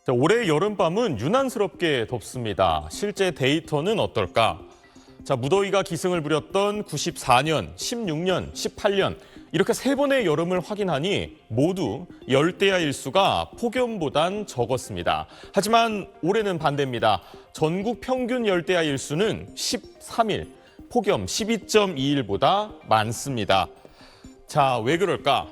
자, 올해 여름밤은 유난스럽게 덥습니다. 실제 데이터는 어떨까? 자, 무더위가 기승을 부렸던 94년, 16년, 18년 이렇게 세 번의 여름을 확인하니 모두 열대야 일수가 폭염보단 적었습니다. 하지만 올해는 반대입니다. 전국 평균 열대야 일수는 13일, 폭염 12.2일보다 많습니다. 자, 왜 그럴까?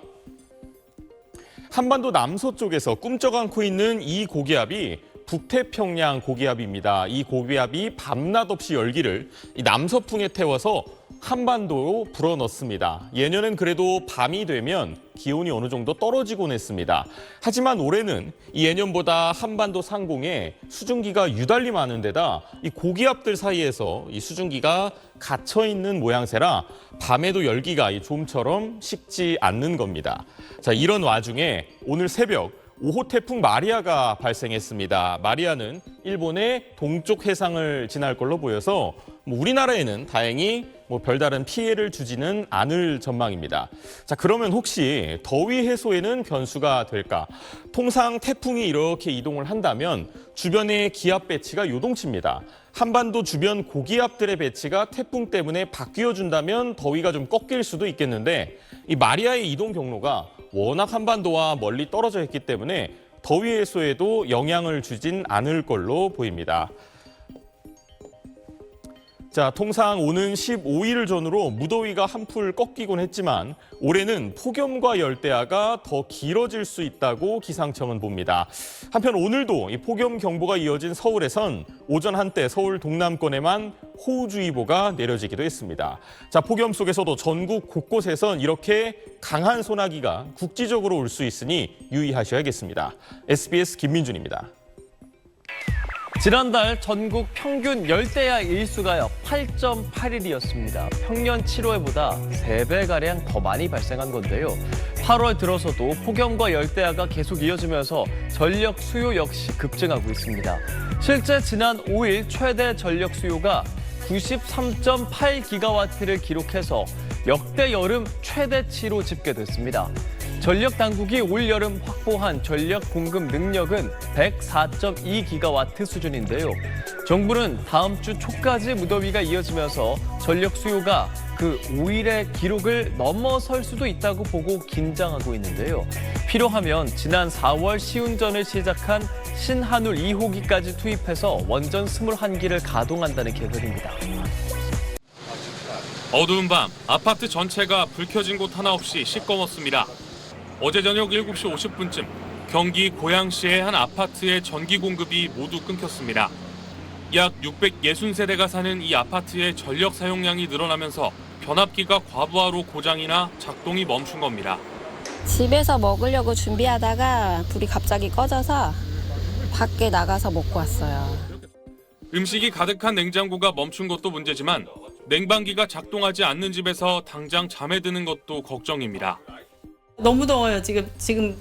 한반도 남서쪽에서 꿈쩍 않고 있는 이 고기압이 북태평양 고기압입니다. 이 고기압이 밤낮 없이 열기를 이 남서풍에 태워서 한반도로 불어넣습니다. 예년엔 그래도 밤이 되면 기온이 어느 정도 떨어지곤 했습니다. 하지만 올해는 이 예년보다 한반도 상공에 수증기가 유달리 많은 데다 이 고기압들 사이에서 이 수증기가 갇혀 있는 모양새라 밤에도 열기가 이 좀처럼 식지 않는 겁니다. 자, 이런 와중에 오늘 새벽 5호 태풍 마리아가 발생했습니다. 마리아는 일본의 동쪽 해상을 지날 걸로 보여서 우리나라에는 다행히 별다른 피해를 주지는 않을 전망입니다. 자, 그러면 혹시 더위 해소에는 변수가 될까? 통상 태풍이 이렇게 이동을 한다면 주변의 기압 배치가 요동칩니다. 한반도 주변 고기압들의 배치가 태풍 때문에 바뀌어준다면 더위가 좀 꺾일 수도 있겠는데 이 마리아의 이동 경로가 워낙 한반도와 멀리 떨어져 있기 때문에 더위 해소에도 영향을 주진 않을 걸로 보입니다. 자, 통상 오는 15일 전후로 무더위가 한풀 꺾이곤 했지만 올해는 폭염과 열대야가 더 길어질 수 있다고 기상청은 봅니다. 한편 오늘도 이 폭염 경보가 이어진 서울에선 오전 한때 서울 동남권에만 호우주의보가 내려지기도 했습니다. 자, 폭염 속에서도 전국 곳곳에선 이렇게 강한 소나기가 국지적으로 올 수 있으니 유의하셔야겠습니다. SBS 김민준입니다. 지난달 전국 평균 열대야 일수가 8.8일이었습니다. 평년 7월보다 3배가량 더 많이 발생한 건데요. 8월 들어서도 폭염과 열대야가 계속 이어지면서 전력 수요 역시 급증하고 있습니다. 실제 지난 5일 최대 전력 수요가 93.8기가와트를 기록해서 역대 여름 최대치로 집계됐습니다. 전력 당국이 올여름 확보한 전력 공급 능력은 104.2기가와트 수준인데요. 정부는 다음 주 초까지 무더위가 이어지면서 전력 수요가 그 5일의 기록을 넘어설 수도 있다고 보고 긴장하고 있는데요. 필요하면 지난 4월 시운전을 시작한 신한울 2호기까지 투입해서 원전 21기를 가동한다는 계획입니다. 어두운 밤 아파트 전체가 불 켜진 곳 하나 없이 시꺼멓습니다. 어제 저녁 7시 50분쯤 경기 고양시의 한 아파트의 전기 공급이 모두 끊겼습니다. 약 660세대가 사는 이 아파트의 전력 사용량이 늘어나면서 변압기가 과부하로 고장이나 작동이 멈춘 겁니다. 집에서 먹으려고 준비하다가 불이 갑자기 꺼져서 밖에 나가서 먹고 왔어요. 음식이 가득한 냉장고가 멈춘 것도 문제지만 냉방기가 작동하지 않는 집에서 당장 잠에 드는 것도 걱정입니다. 너무 더워요. 지금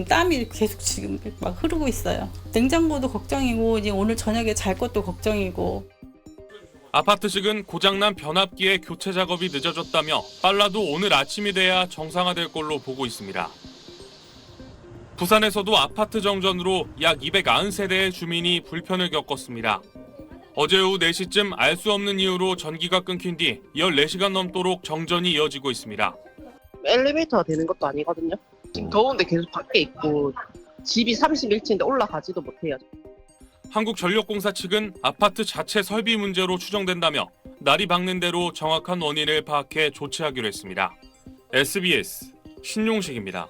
땀이 계속 지금 막 흐르고 있어요. 냉장고도 걱정이고 이제 오늘 저녁에 잘 것도 걱정이고. 아파트 측은 고장난 변압기의 교체 작업이 늦어졌다며 빨라도 오늘 아침이 돼야 정상화될 걸로 보고 있습니다. 부산에서도 아파트 정전으로 약 290세대의 주민이 불편을 겪었습니다. 어제 오후 4시쯤 알 수 없는 이유로 전기가 끊긴 뒤 14시간 넘도록 정전이 이어지고 있습니다. 엘리베이터가 되는 것도 아니거든요. 지금 더운데 계속 밖에 있고 집이 31층인데 올라가지도 못해요. 한국전력공사 측은 아파트 자체 설비 문제로 추정된다며 날이 밝는 대로 정확한 원인을 파악해 조치하기로 했습니다. SBS 신용식입니다.